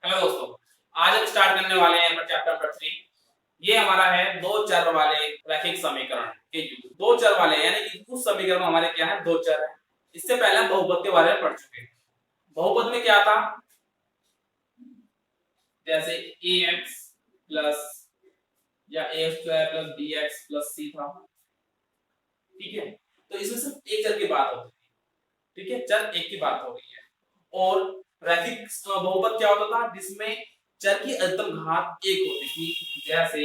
Hello दोस्तों, आज हम स्टार्ट करने वाले हैं चैप्टर नंबर 3। ये हमारा है दो चर वाले रैखिक समीकरण के युग। दो चर वाले यानी कि उस समीकरण में हमारे क्या है, दो चर है। इससे पहले हम बहुपद के बारे में पढ़ चुके हैं। बहुपद में क्या था, जैसे ax प्लस या a square plus bx plus c था। ठीक है, तो इसमें सिर्फ एक चर की बात होती थी। ठीक है, चर एक की बात हो रही है। और रैखिक बहुपद क्या होता था, जिसमें चर की अधिकतम घात एक होती थी, जैसे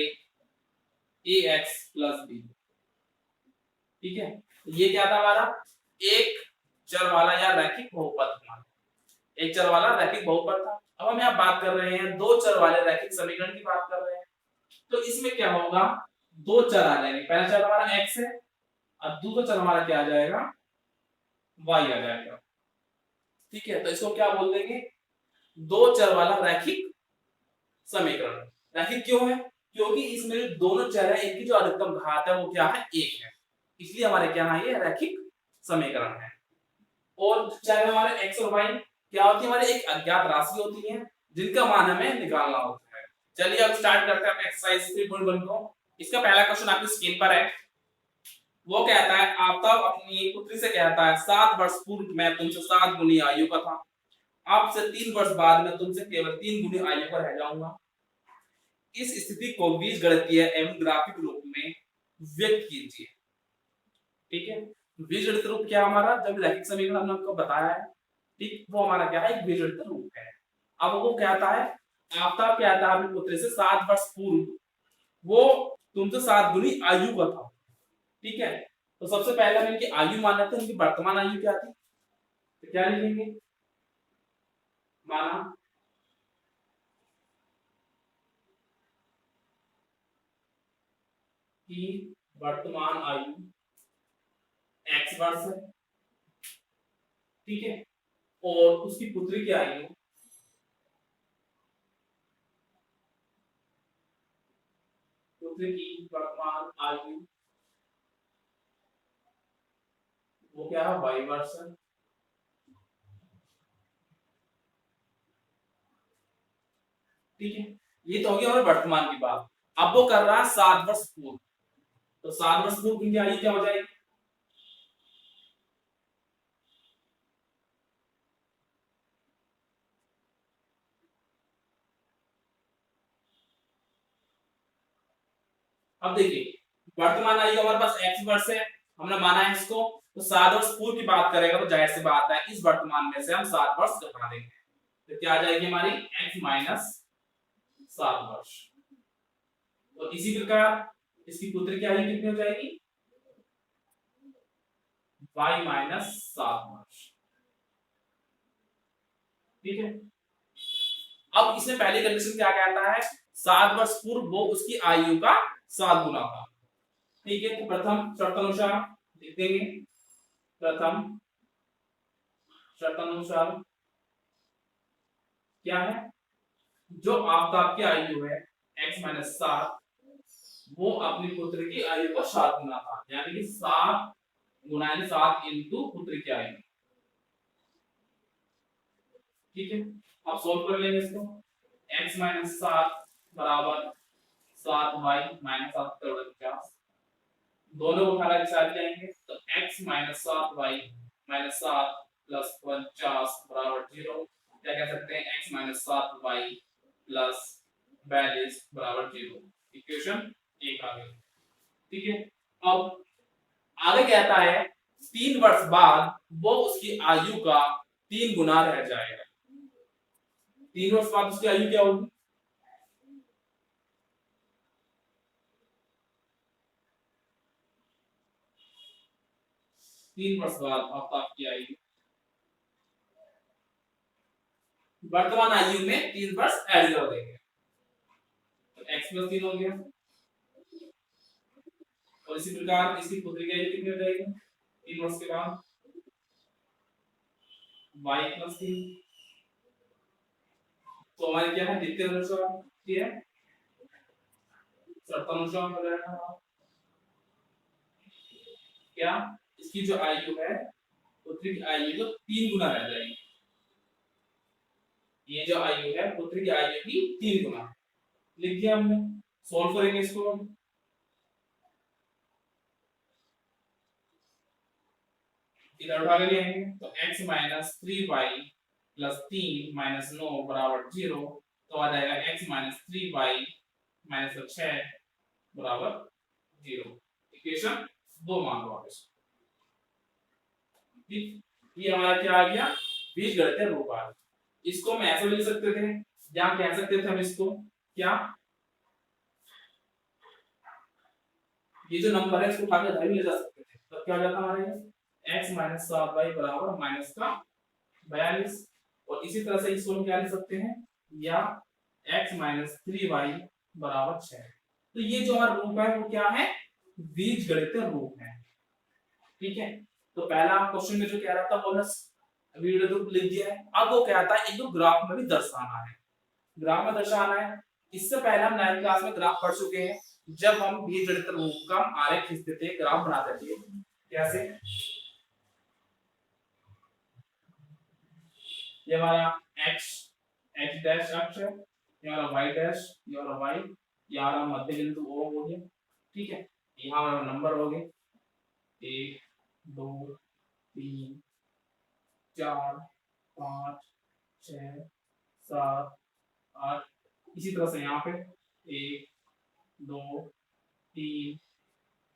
ax प्लस b। ठीक है, ये क्या था हमारा, एक चर वाला या रैखिक बहुपद था। एक चर वाला रैखिक बहुपद था। अब हम यहाँ बात कर रहे हैं दो चर वाले रैखिक समीकरण की बात कर रहे हैं। तो इसमें क्या होगा, दो चर आ जाएंगे। पहला चर हमारा x है और दूसरा चर हमारा क्या आ जाएगा, y आ जाएगा। ठीक है, तो इसको क्या बोल देंगे, दो चर वाला रैखिक समीकरण। रैखिक क्यों है, क्योंकि इसमें जो दोनों चर है इनकी जो अधिकतम घात है वो क्या है, एक है। इसलिए हमारे क्या है, ये रैखिक समीकरण है। और चाहे हमारे x और y क्या होती है, हमारी एक अज्ञात राशि होती है जिनका मान हमें निकालना होता है। चलिए अब स्टार्ट करते हैं एक्सरसाइज 3.1 को। इसका पहला क्वेश्चन आपकी स्क्रीन पर है। वो कहता है, आफ्ताब अपनी पुत्री से कहता है, 7 वर्ष पूर्व मैं तुमसे 7 गुनी आयु का था, अब से 3 वर्ष बाद मैं तुमसे केवल 3 गुनी आयु का रह जाऊंगा। इस स्थिति को बीजगणितीय एवं ग्राफिक रूप में व्यक्त कीजिए। ठीक है, बीजगणित रूप क्या हमारा, जब रैखिक समीकरण हमने आपको बताया है, ठीक, वो हमारा क्या है, एक बीजगणित रूप है। अब वो कहता है, आफ्ताब कहता है अपने पुत्र से 7 वर्ष पूर्व वो तुमसे 7 गुनी आयु का था। ठीक है, तो सबसे पहले हम इनकी आयु मान लेते हैं। इनकी वर्तमान आयु क्या थी, तो क्या लिखेंगे, माना कि वर्तमान आयु x वर्ष है। ठीक है, और उसकी पुत्री की आयु, पुत्री की वर्तमान आयु वो क्या है, y वर्ष है। ठीक है, ये तो हो गया हमारे वर्तमान की बात। अब वो कर रहा है 7 वर्ष पूर्व, तो 7 वर्ष पूर्व की आयु क्या हो जाएगी, अब देखिए वर्तमान आयु हमारे पास x वर्ष है, हमने माना है इसको, तो 7 वर्ष पूर्व की बात करेगा तो जाहिर सी बात है इस वर्तमान में से हम 7 वर्ष घटा देंगे, तो क्या आ जाएगी हमारी x माइनस 7 वर्ष। तो इसी प्रकार इसकी पुत्री की आयु कितनी हो जाएगी, y माइनस 7 वर्ष। ठीक है, अब इसमें पहली कंडीशन क्या कहता है, 7 वर्ष पूर्व वो उसकी आयु का 7 गुना था। ठीक है, तो प्रथम शर्तानुसार लिख देंगे, प्रथम शर्तानुसार क्या है, जो आफ्ताब की आयु है x माइनस 7 वो अपनी पुत्र की आयु का 7 गुना था, यानी कि 7 गुना यानी 7 इंटू पुत्र की आयु। ठीक है, अब सॉल्व कर लेंगे इसको, x माइनस 7 बराबर 7y माइनस 7 करोड़ 50, दोनों को उठा के साथ जाएंगे तो x minus 7y minus 7 plus 50 बराबर 0। क्या कह सकते हैं, x माइनस 7y प्लस 42 बराबर 0। इक्वेशन एक आ गई। ठीक है, अब आगे कहता है 3 वर्ष बाद वो उसकी आयु का 3 गुना रह जाएगा। 3 वर्ष बाद उसकी आयु क्या होगी, 3 वर्ष बाद आपकी आयु, वर्तमान आयु में 3 वर्ष ऐड कर देंगे तो x प्लस 3 हो गया। और इसी प्रकार इसकी पुत्री की आयु कितनी हो जाएगी, 3 वर्ष के बाद y प्लस 3। तो हमारे क्या है, द्वितीय अनुसार है, शर्तानुसार हो जाएगा क्या, इसकी जो आयु है पुत्री की आयु तो 3 गुना रह जाएगी। ये जो आयु है पुत्र की आयु की 3 गुना, लिख दिया हमने। सॉल्व करेंगे इसको, इधर उठा के ले आएंगे तो x minus 3y plus 3 minus 9 बराबर 0, तो आ जाएगा x माइनस 3y माइनस 6 बराबर 0। इक्वेशन 2 मान लो आप इसको, ठीक। ये हमारा क्या आ गया, बीजगणितीय रूप आ गया। इसको हम ऐसे भी लिख सकते थे, या कह सकते थे हम इसको क्या, ये जो नंबर है इसको उठा के इधर भी ले जा सकते थे, तब क्या हो जाता हमारे x माइनस 7y बराबर माइनस का 42। और इसी तरह से इसको हम क्या लिख सकते हैं, या x माइनस 3y बराबर 6। तो ये जो हमारा रूप है वो क्या है, बीजगणितीय रूप है, ठीक है। तो पहला क्वेश्चन में जो कह रहा था बोनस वीडियो तो लिख दिया है। अब वो कहता है इनको ग्राफ में भी दर्शाना है, ग्राफ में दर्शाना है। इससे पहले हम 9th क्लास में ग्राफ पढ़ चुके हैं, जब हम बीजगणित रूप का आरेख खींचते थे, ग्राफ बनाते थे। कैसे, ये हमारा x x डैश अक्ष है, ये हमारा y डैश, ये हमारा y, ये हमारा मध्य बिंदु O हो गया, ठीक है। यहाँ हमारा नंबर हो गए 1 2 3 4 5 6 7 8। इसी तरह से यहाँ पे 1 2 3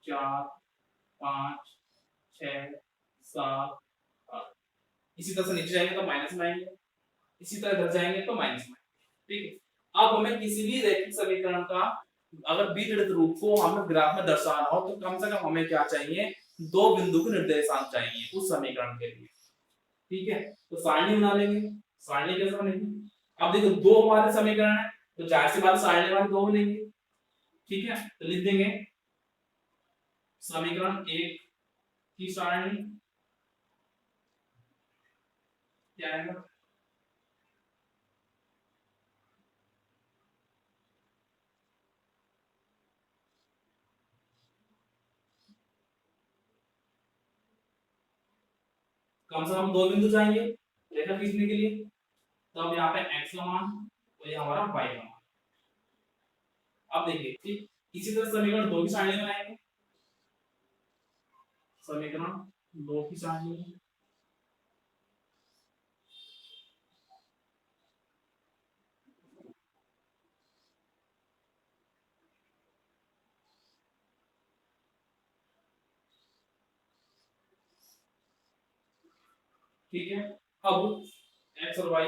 4 5 6 7 8। इसी तरह से नीचे जाएंगे तो माइनस में आएंगे, इसी तरह इधर जाएंगे तो माइनस में, ठीक है। अब हमें किसी भी रैखिक समीकरण का अगर बीजगणित रूप को हमें ग्राफ में दर्शाना हो तो कम से कम हमें क्या चाहिए, 2 बिंदु के निर्देशांक चाहिए उस समीकरण के लिए, ठीक है। तो सारणी बना लेंगे, सारणी कैसे बनेगी, अब देखो 2 हमारे समीकरण है तो जाहिर सी बात सारणी वाले 2 बनेंगे, ठीक है। तो लिख देंगे समीकरण 1 की सारणी क्या है, कम से कम 2 बिंदु चाहिए रेखा खींचने के लिए। तो अब यहाँ पे x का मान और ये हमारा y का मान। अब देखिए, ठीक इसी तरह समीकरण 2 की सारणी बनाएंगे, समीकरण 2 की सारणी, ठीक है। अब x और y,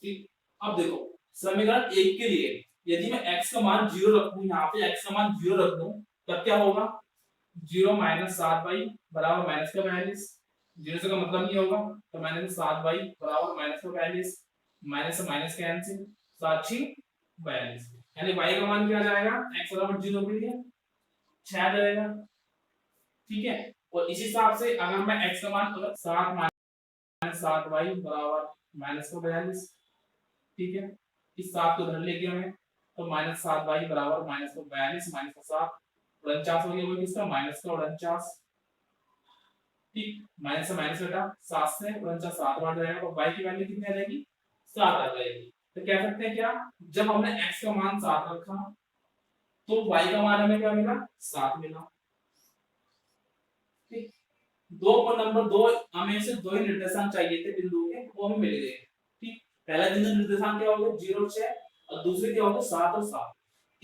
ठीक। अब देखो समीकरण 1 के लिए यदि मैं x का मान 0 रखूं, यहाँ पे x का मान 0 रख दूं, तब क्या होगा, 0 माइनस 7y बराबर माइनस का 42। 0 से का मतलब नहीं होगा, तो माइनस 7y बराबर माइनस का 42, माइनस से माइनस कैंसिल, 7 6 42, यानी y का मान क्या आ जाएगा, x बराबर 0 के लिए 6 आ जाएगा, ठीक है। और इसी हिसाब से अगर मैं x का मान अगर 7 माइनस 7y बराबर माइनस का 42, ठीक है। इस 7 को उधर ले गया मैं, तो माइनस 7y बराबर माइनस का 42 माइनस का 7 49 हो गया, वो किसका माइनस का 49, ठीक। माइनस से माइनस घटा 7 से 49 7 बार जाएगा तो y की वैल्यू कितनी आ जाएगी, 7 आ जाएगी। तो कह सकते हैं क्या, जब हमने x का मान 7 रखा तो y का मान हमें क्या मिला, 7 मिला, ठीक। दो नंबर 2 हमें से 2 ही निर्देशांक चाहिए थे बिंदु के, वो हमें मिल गए, ठीक। पहला बिंदु निर्देशांक क्या होगा 0 6 और दूसरे क्या होगा 7 और 7।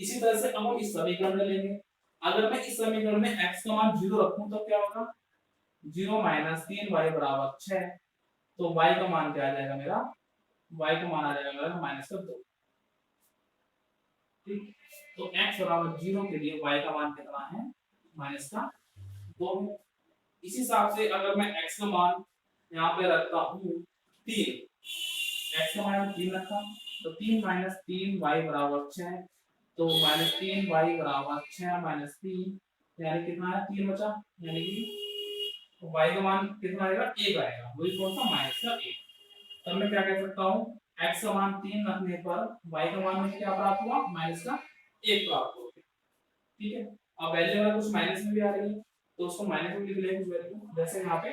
इसी तरह से अब हम इस समीकरण में लेंगे, अगर मैं इस समीकरण में x का मान 0 रखूं तो क्या होगा, 0 माइनस 3y बराबर 6, तो y का मान क्या आ जाएगा मेरा, y का मान आ जाएगा मेरा माइनस का 2, ठीक। तो x बराबर 0 के लिए y का मान कितना है, माइनस का 2 है। इसी हिसाब से अगर मैं x का मान यहाँ पे रखता हूँ 3, x का मान 3 रखा तो 3 माइनस 3y बराबर 6, तो माइनस 3y बराबर 6 माइनस 3, यानी कितना है 3 बचा, यानी कि y का मान कितना आएगा 1 आएगा, वही कौन सा माइनस का 1। तब मैं क्या कह सकता हूँ, x का मान 3 रखने पर y का मान में क्या प्राप्त हुआ, माइनस का 1 प्राप्त हो गया, ठीक है। अब वैल्यू अगर कुछ माइनस में भी आ रही है तो उसको माइनस में लिख लेंगे कुछ वैल्यू, जैसे यहाँ पे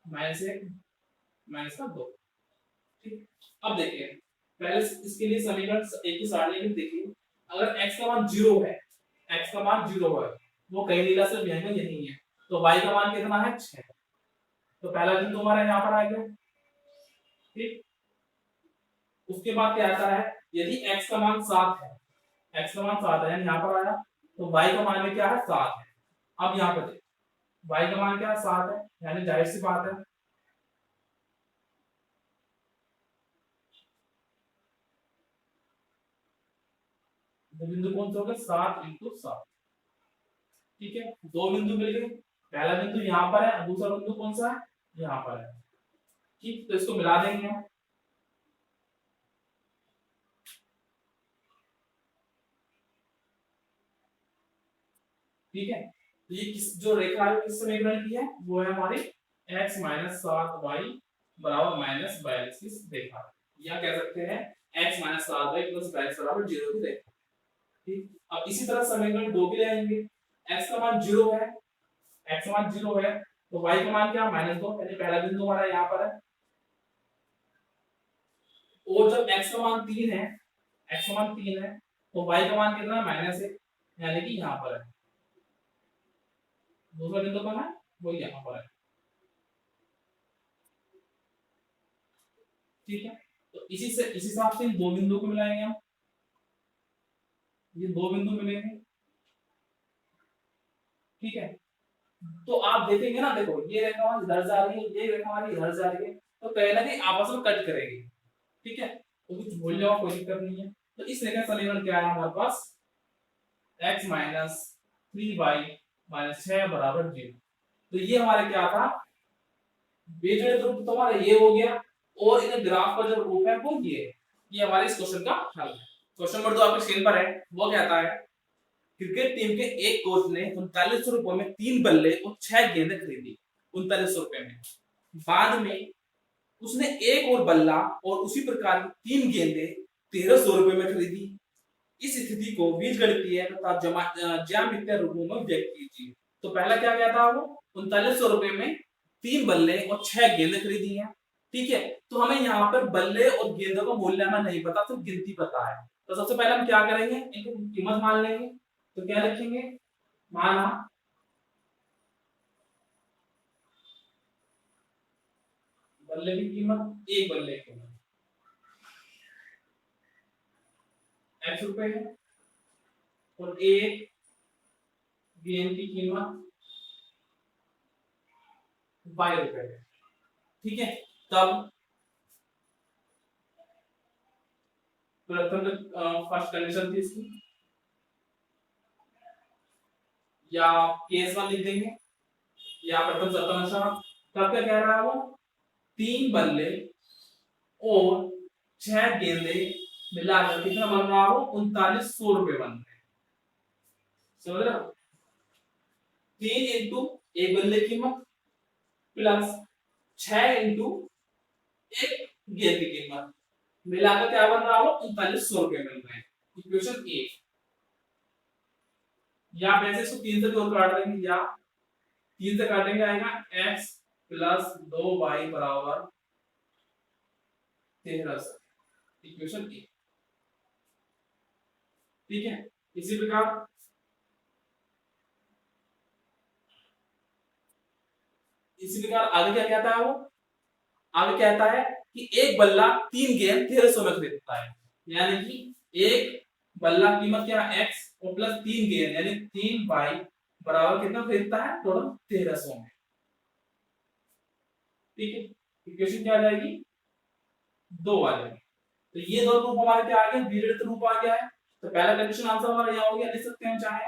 -1 -2। ठीक, अब देखिए पहले इसके लिए समीकरण एक ही सारणी में देखिए, अगर x का मान 0 है, x का मान 0 है, वो कहीं नहीं ला, सिर्फ यही है, तो y का मान कितना है 6। तो पहला बिंदु हमारा यहाँ पर आ गया। ठीक, उसके बाद क्या आता है, यदि x का मान 7 है, x का मान 7 है, यहाँ पर आया, तो y का मान में क्या है 7 है। अब यहाँ पर y का मान क्या है 7 है, यानी जाहिर सी बात है तो बिंदु कौन सा होगा 7 × 7। ठीक है, दो बिंदु मिल गए, पहला बिंदु यहाँ पर है, दूसरा बिंदु कौन सा है यहाँ पर है। ठीक, तो इसको मिला देंगे हम। ठीक है, तो ये किस जो रेखा है किस समीकरण की है, वो है हमारी x - 7y बराबर -42 की रेखा, या कह सकते हैं x - 7y + 42 बराबर 0 की रेखा। ठीक, अब इसी तरह समीकरण 2 भी ले आएंगे, x का मान 0 है, x का मान 0 है, तो y का मान क्या -2, यानी पहला बिंदु हमारा यहाँ पर है। और जब x का मान 3 है, x का मान 3 है, तो y का मान कितना है -1, यानी कि यहाँ पर है। दूसरा बिंदु कहाँ है, वो यहाँ पर है। ठीक है, तो इसी हिसाब से इन दो बिंदु को मिलाएंगे हम, ये दो बिंदु मिलेंगे। ठीक है, तो आप देखेंगे ना, देखो ये रेखा हमारी इधर जा रही है, ये रेखा हमारी इधर जा रही है, तो कहीं ना कहीं आपस में कट करेगी। ठीक है, तो कुछ भूल जाओ कोई दिक्कत नहीं है। तो इस रेखा का समीकरण क्या है हमारे पास, x - 3y - 6 बराबर 0। तो ये हमारे क्या था, बीजगणित रूप तो हमारा ये हो गया, और इन ग्राफ का जो रूप है वो ये हमारे इस क्वेश्चन का हल है। क्वेश्चन नंबर 2 आपकी स्क्रीन पर है, वो कहता है क्रिकेट टीम के एक कोच ने 3900 रुपए में 3 बल्ले और 6 गेंदें खरीदी, 3900 रुपए में। बाद में उसने एक और बल्ला और उसी प्रकार की 3 गेंदें 1300 रुपए में खरीदी। इस स्थिति को बीजगणितीय तथा ज्यामितीय रूपों में व्यक्त कीजिए। तो पहला क्या कहता है, वो 3900 रुपए में 3 बल्ले और 6 गेंदें खरीदी हैं। ठीक है, तो हमें यहाँ पर बल्ले और गेंदों का मूल्य हमें नहीं पता, सिर्फ गिनती पता है। तो सबसे पहले हम क्या करेंगे, इनको कीमत मान लेंगे। तो क्या लिखेंगे, माना बल्ले की कीमत, एक बल्ले की कीमत x रुपए है, और एक गेंद की कीमत y रुपए है। ठीक है, तब प्रथम फर्स्ट कंडीशन थी इसकी, या केस 1 लिख देंगे, या प्रथम शर्तानुसार। तब क्या कह रहा है वो, 3 बल्ले और 6 गेंदे मिलाकर कितना बन रहा हो, 3900 रुपए बन रहे हैं। समझ रहे हो, 3 इंटू एक बल्ले की कीमत प्लस 6 इंटू एक गेंद की कीमत मिलाकर क्या बन रहा हो, 3900 रुपए मिल रहे हैं। इक्वेशन 1, या वैसे इसको 3 से भी और काट देंगे, या 3 से काटेंगे आएगा x प्लस 2y बराबर 1300, इक्वेशन 1। ठीक है, इसी प्रकार आगे क्या कहता है वो, आगे कहता है कि एक बल्ला 3 गेंद 1300 में खरीदता है, यानी कि एक बल्ला कीमत क्या है x और प्लस 3 गेंद यानी 3y बराबर कितना खरीदता है, टोटल 1300 में। ठीक है, इक्वेशन क्या आ जाएगी, 2 आ जाएगी। तो ये दो रूप हमारे क्या आ गए, बीजगणित रूप आ गया है। तो पहला कंडीशन आंसर हमारा यहां हो गया, लिख सकते हैं हम चाहे।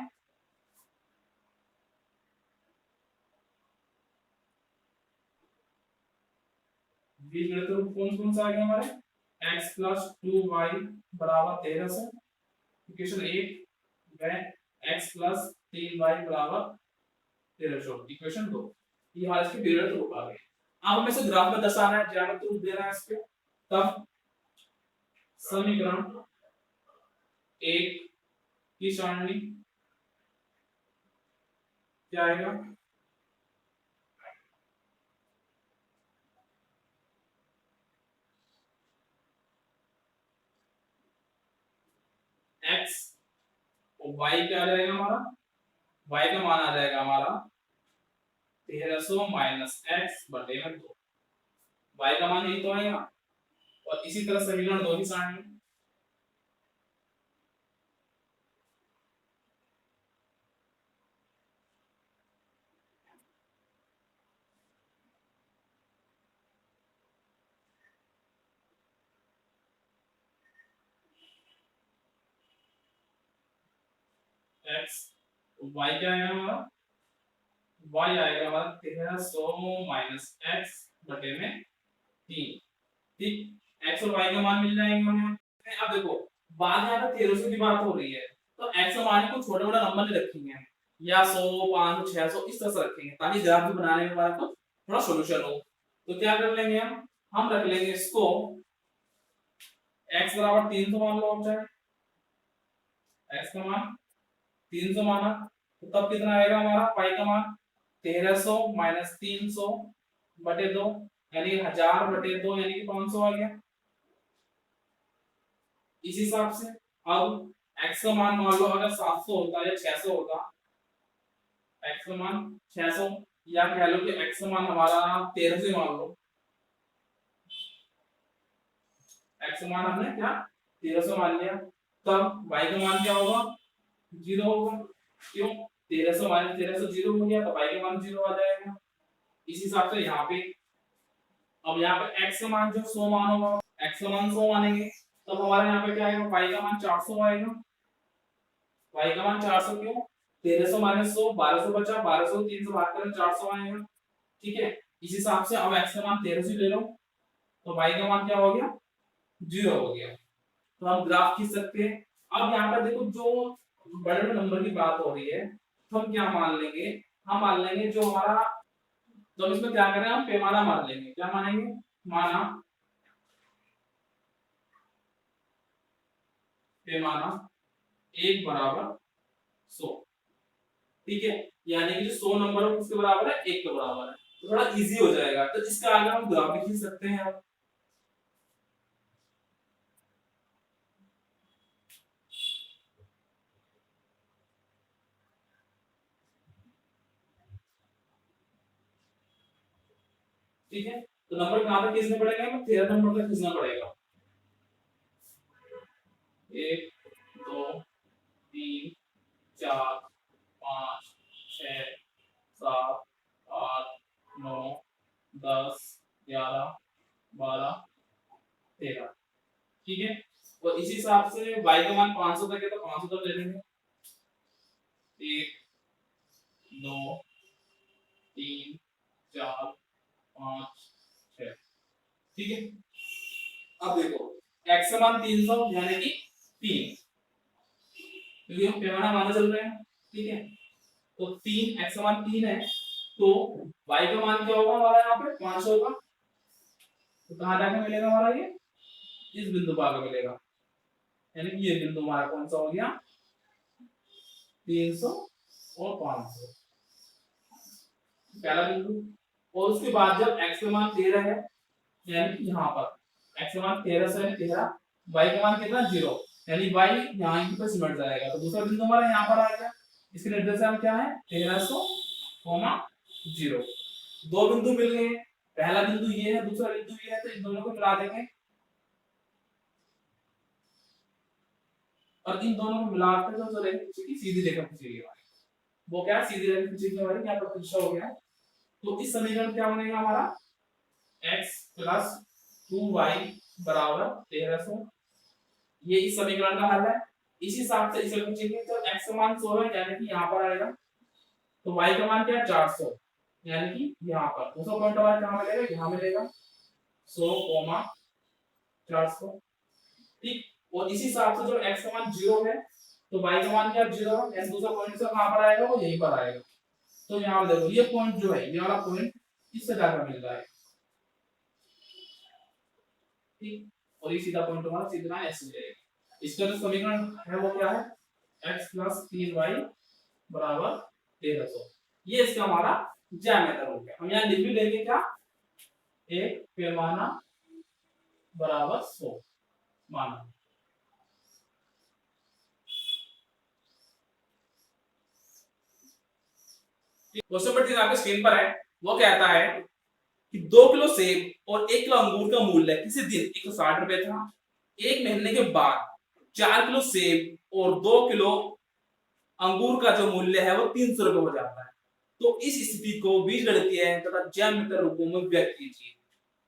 बीजगणित रूप कौन कौन सा आ गया हमारे, x प्लस 2y बराबर 1300, इक्वेशन 1, व x प्लस 3y बराबर 1300, इक्वेशन 2। ये हमारे इसके बीजगणित रूप आ गए। अब हमें इसे ग्राफ में दर्शाना है, ज्यामितीय रूप देना है इसके। तब समीकरण 1 की सारणी क्या आएगा, x और y क्या आ जाएगा हमारा, y का मान आ जाएगा हमारा 1300 माइनस x बटे में 2, y का मान यही तो आएगा। और इसी तरह समीकरण 2 की सारणी x y क्या आएगा हमारा, y आएगा हमारा 1300 माइनस x बटे में 3। ठीक, x और y का मान मिल जाएंगे हमें। अब देखो बात यहाँ पे 1300 की बात हो रही है, तो x और y को छोटे छोटे नंबर नहीं रखेंगे हम, या 100 500 600 इस तरह से रखेंगे ताकि ग्राफ भी बनाने में हमारा को थोड़ा सॉल्यूशन हो। तो क्या कर लेंगे हम रख लेंगे इसको x बराबर 300 मान लो हम, चाहे x का मान 300 माना, तो तब कितना आएगा हमारा y का मान 1300 माइनस 300 बटे 2 यानी 1000 बटे 2 यानी कि 500 आ गया। इस हिसाब से अब x का मान मान लो अगर 700 होता या 600 होता, x का मान 600 या कह लो कि x का मान हमारा 1300 मान लो, x का मान हमने क्या 1300 मान लिया, तब y का मान क्या होगा 0 होगा। क्यों 1300 माइनस 1300 0 हो गया, तो y का मान 0 आ जाएगा। इस हिसाब से यहाँ पे अब यहाँ पे x का मान जो 100 मान होगा, x का मान 100 मानेंगे, तब हमारे यहाँ पे क्या आएगा y का मान 400 आएगा। y का मान 400 क्यों 1300 माइनस 100 1200 बचा, 1200 300 भाग करें 400 आएगा। ठीक है, इस हिसाब से अब x का मान 1300 ले लो, तो y का मान क्या हो गया 0 हो गया। तो हम ग्राफ खींच सकते हैं। अब यहाँ पर देखो जो बड़े बड़े नंबर की बात हो रही है, तो हम क्या मान लेंगे, हम मान लेंगे जो हमारा, तो हम इसमें क्या करें हम पैमाना मान लेंगे, क्या मानेंगे माना, पैमाना 1 बराबर 100। ठीक है, यानी कि जो 100 नंबर है उसके बराबर है 1 के बराबर है, तो थोड़ा इजी हो जाएगा। तो इसका आगे हम ग्राफ भी खींच सकते हैं अब। ठीक है, तो नंबर कहां तक खींचने पड़ेगा, हमें 13 नंबर तक खींचना पड़ेगा। 1 2 3 4 5 6 7 8 9 10 11 12 13। ठीक है, और इसी हिसाब से y का मान 500 तक है तो 500 तक ले लेंगे। 1 2 3 4 5 6। ठीक है, अब देखो x का मान 300 यानी कि 3, क्योंकि हम पैमाना माना चल रहे हैं। ठीक है, तो 3 x का मान 3 है, तो y का मान क्या होगा हमारा यहाँ पे 500 होगा। तो कहां जाके मिलेगा हमारा ये, इस बिंदु पर आके मिलेगा, यानी कि ये बिंदु हमारा कौन सा हो गया 300 और 500 पहला बिंदु। और उसके बाद जब x का मान 13 है, यानी कि यहाँ पर x का मान 13 से 13, y का मान कितना 0, यानी y यहाँ की पर सिमट जाएगा, तो दूसरा बिंदु हमारा यहाँ पर आ गया। इसके निर्देश से हम क्या है 1300 0, दो बिंदु मिल गए, पहला बिंदु ये है दूसरा बिंदु ये है, तो इन दोनों को मिला देंगे और इन दोनों को मिलाकर जो रेखा की सीधी रेखा खींचेगी हमारी, वो क्या सीधी रेखा खींचेगी हमारी, यहाँ पर खींचा हो गया है। तो इस समीकरण क्या बनेगा हमारा x प्लस 2y बराबर 1300, ये इस समीकरण का हल है। इसी हिसाब से इसे पूछेंगे तो x का मान 100 है यानी कि यहाँ पर आएगा, तो y का मान क्या है 400 यानी कि यहाँ पर दूसरा पॉइंट हमारा कहाँ मिलेगा, यहाँ मिलेगा 100 400। ठीक, और इसी हिसाब से जब x का मान 0 है तो y का मान क्या 0 है, यानी दूसरा पॉइंट से कहाँ पर आएगा वो यहीं पर आएगा। तो यहाँ देखो ये पॉइंट जो है, ये वाला पॉइंट इससे जाकर मिल रहा है। ठीक, और ये सीधा पॉइंट हमारा सीधा ऐसे मिलेगा। इसका जो समीकरण है वो क्या है x प्लस 3y बराबर 1300, ये इसका हमारा ज्यामिति हो गया। हम यहाँ लिख भी लेंगे क्या, एक पैमाना बराबर 100 माना। क्वेश्चन नंबर 3 आपके स्क्रीन पर है। वो कहता है कि 2 किलो सेब और 1 किलो अंगूर का मूल्य किसी दिन 160 रुपए था। एक महीने के बाद 4 किलो सेब और 2 किलो अंगूर का जो मूल्य है वो 300 रुपए हो जाता है। तो इस स्थिति को बीजगणितीय तथा ज्यामितीय रूपों में व्यक्त कीजिए।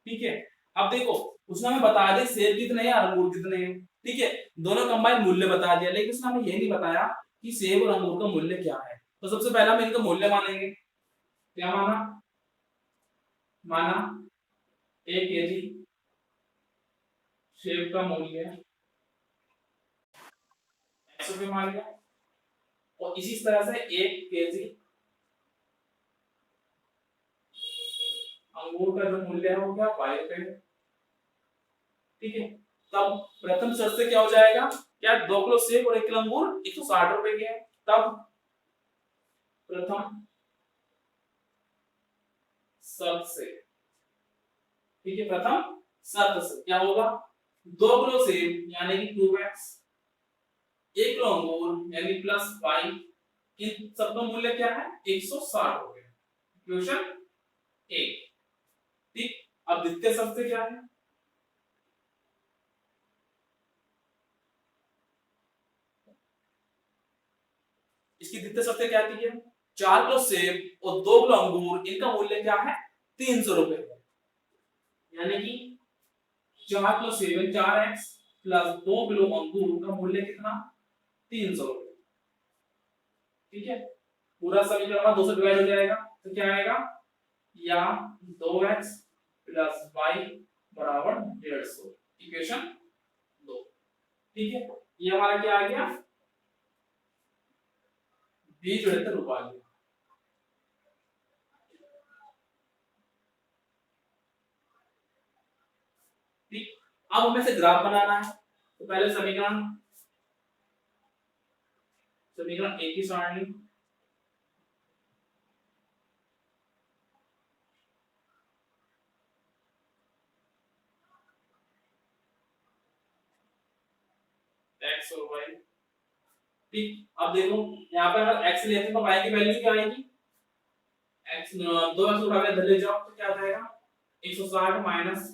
ठीक है, अब देखो उसने हमें बता दिया सेब कितने हैं और अंगूर कितने हैं। ठीक है, दोनों कंबाइन मूल्य बता दिया, लेकिन उसने हमें ये नहीं बताया कि सेब और अंगूर का मूल्य क्या है। तो सबसे पहला हम इनका मूल्य मानेंगे। क्या माना? माना 1 केजी सेब का मूल्य 100 रुपये मान लिया, और इसी तरह से 1 केजी अंगूर का जो मूल्य है वो क्या 22 रुपए। ठीक है, तब प्रथम शर्त से क्या हो जाएगा, क्या 2 किलो सेब और 1 किलो अंगूर 160 रुपए के हैं। तब प्रथम शर्त से, ठीक है, प्रथम शर्त से क्या होगा, 2 किलो सेब यानी कि 2x, 1 किलो अंगूर यानी +5, इन सबका मूल्य क्या है 160 रुपए। क्वेश्चन 1। ठीक, अब द्वितीय शर्त से क्या है, इसकी द्वितीय शर्त क्या आती है, 4 किलो सेब और 2 किलो अंगूर इनका मूल्य क्या है 300 रुपए, यानी कि 4 किलो सेब 4x प्लस 2 किलो अंगूर का मूल्य कितना 300 रुपए। ठीक है, पूरा समीकरण 2 से डिवाइड हो जाएगा तो क्या आएगा, या 2x प्लस y बराबर 150, इक्वेशन 2। ठीक है, ये हमारा क्या आ गया, बीजगणित रूप आ गया। ठीक, अब हमें से ग्राफ बनाना है। तो पहले समीकरण समीकरण एक की सारणी, x और y। ठीक, अब देखो यहाँ पे अगर x लेते हैं तो y की वैल्यू क्या आएगी, x 2x उठा के इधर ले जाओ तो क्या आ जाएगा 160 माइनस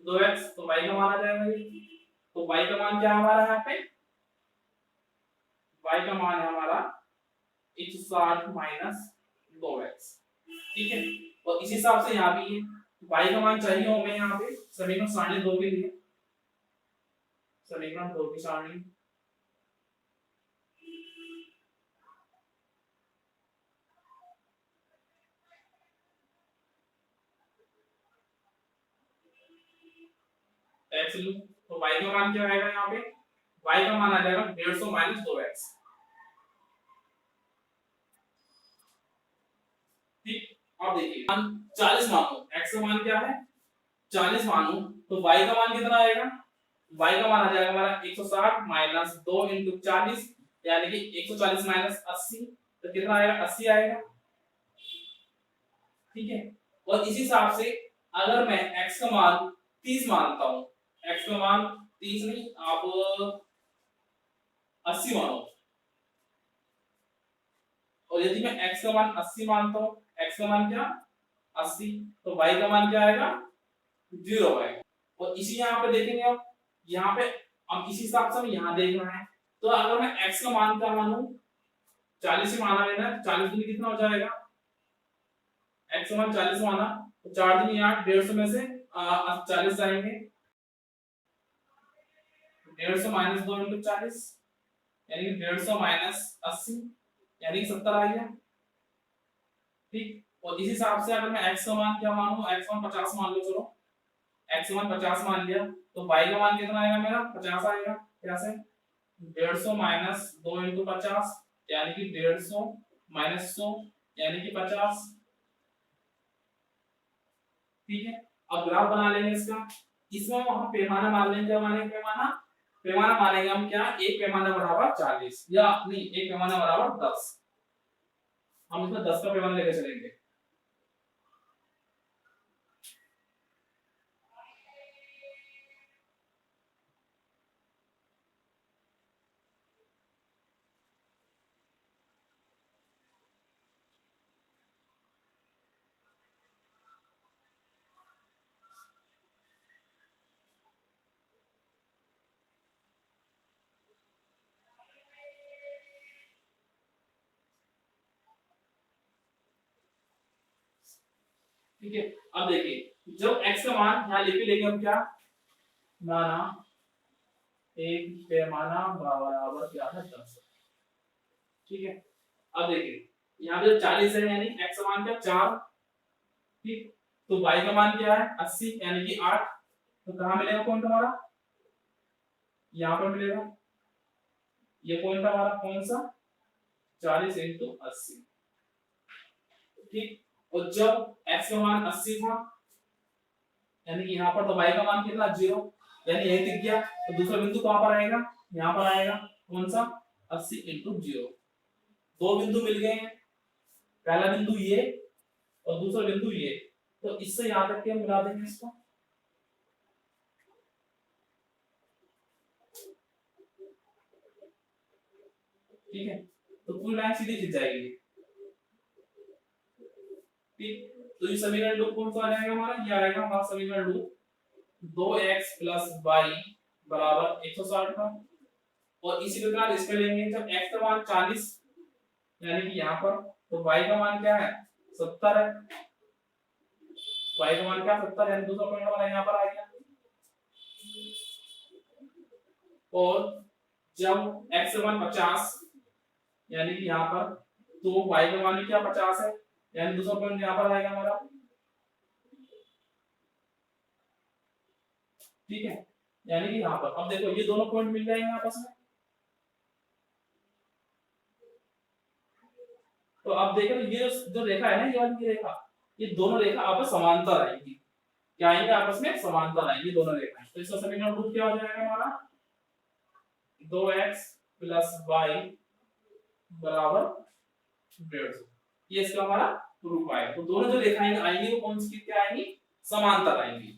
2x, तो y का मान आ जाएगा ये। तो y का मान क्या है हमारा, यहाँ पे y का मान है हमारा 160 माइनस 2x। ठीक है, और इसी हिसाब से यहाँ भी है y का मान चाहिए हमें यहाँ पे समीकरण सारणी 2 के लिए। समीकरण 2 की सारणी, x लूं तो y का मान क्या आएगा, यहाँ पे y का मान आ जाएगा 150 माइनस 2x। ठीक, अब देखिए मान 40 मानो, x का मान क्या है 40 मानो, तो y का मान कितना आएगा, y का मान आ जाएगा हमारा 160 माइनस 2 इंटू 40, यानी कि 140 माइनस 80, तो कितना आएगा 80 आएगा। ठीक है, और इसी हिसाब से अगर मैं x का मान 30 मानता हूं, x का मान 30 नहीं आप 80 मानो, और यदि मैं x का मान 80 मानता हूं, x का मान क्या 80, तो y का मान क्या आएगा 0 आएगा। और इसी यहाँ पे देखेंगे आप, यहाँ पे अब इसी हिसाब से हमें यहाँ देखना है। तो अगर मैं x का मान क्या मानूं 40 ही माना लेना है, 40 दूनी कितना हो जाएगा, x का मान 40 माना तो 4 दूनी 8, 150 में से 40 जाएंगे, 150 माइनस 2 इंटू 40 यानी कि 150 माइनस 80 यानी कि 70 आ गया। ठीक, और इस हिसाब से अगर मैं x का मान क्या मानूं, x मान 50 मान लो, चलो x मान 50 मान लिया, तो y का मान कितना आएगा मेरा 50 आएगा। कैसे, 150 माइनस 2 इंटू 50 यानी कि 150 माइनस 100 यानी कि 50। ठीक है, अब ग्राफ बना लेंगे इसका। इसमें हम पैमाना मान लेंगे, क्या मानेंगे पैमाना, पैमाना मानेंगे हम क्या, एक पैमाना बराबर 40 या नहीं एक पैमाना बराबर 10, हम इसमें 10 का पैमाना लेके चलेंगे। ठीक है। अब देखिए जब x का मान यहाँ लिख लेंगे हम क्या माना एक पैमाना बराबर क्या है 10। ठीक है। अब देखिए यहाँ पे 40 है यानी x का मान क्या 4। ठीक। तो y का मान क्या है 80 यानी कि 8। तो कहाँ मिलेगा पॉइंट हमारा यहाँ पर मिलेगा। ये पॉइंट हमारा कौन सा 40 इंटू 80। ठीक। और जब x का मान 80 था यानी कि यहाँ पर तो y का मान कितना 0 यानी यही दिख गया। तो दूसरा बिंदु कहाँ पर आएगा यहाँ पर आएगा कौन सा 80 इंटू 0। दो बिंदु मिल गए हैं पहला बिंदु ये और दूसरा बिंदु ये। तो इससे यहाँ तक के हम मिला देंगे इसको। ठीक है। तो कुल लाइन सीधी खिंच जाएगी। ठीक। तो ये समीकरण रूप कौन सा आ जाएगा हमारा ये आएगा हमारा समीकरण रूप 2x + y बराबर 160 का। और इसी प्रकार इसके लेंगे जब x का मान 40 यानी कि यहाँ पर तो y का मान क्या है 70 है। y का मान क्या 70 यानी दूसरा पॉइंट हमारा यहाँ पर आ गया। और जब x का मान 50 यानी कि यहाँ पर तो y का मान भी क्या 50 है यानी दूसरा पॉइंट यहाँ पर आएगा हमारा। ठीक है। यानी कि यहाँ पर अब देखो ये दोनों पॉइंट मिल जाएंगे आपस में। तो अब देखो ये जो रेखा है ना ये वाली रेखा ये दोनों रेखा आपस समांतर आएंगी। क्या आएंगे आपस में समांतर आएंगी दोनों रेखाएं। तो इसका समीकरण रूप क्या हो जाएगा हमारा 2x + y बराबर 150। ये इसका हमारा रूप आएगा। तो दोनों जो रेखाएं आएंगी वो कौन सी क्या आएंगी समांतर आएंगी।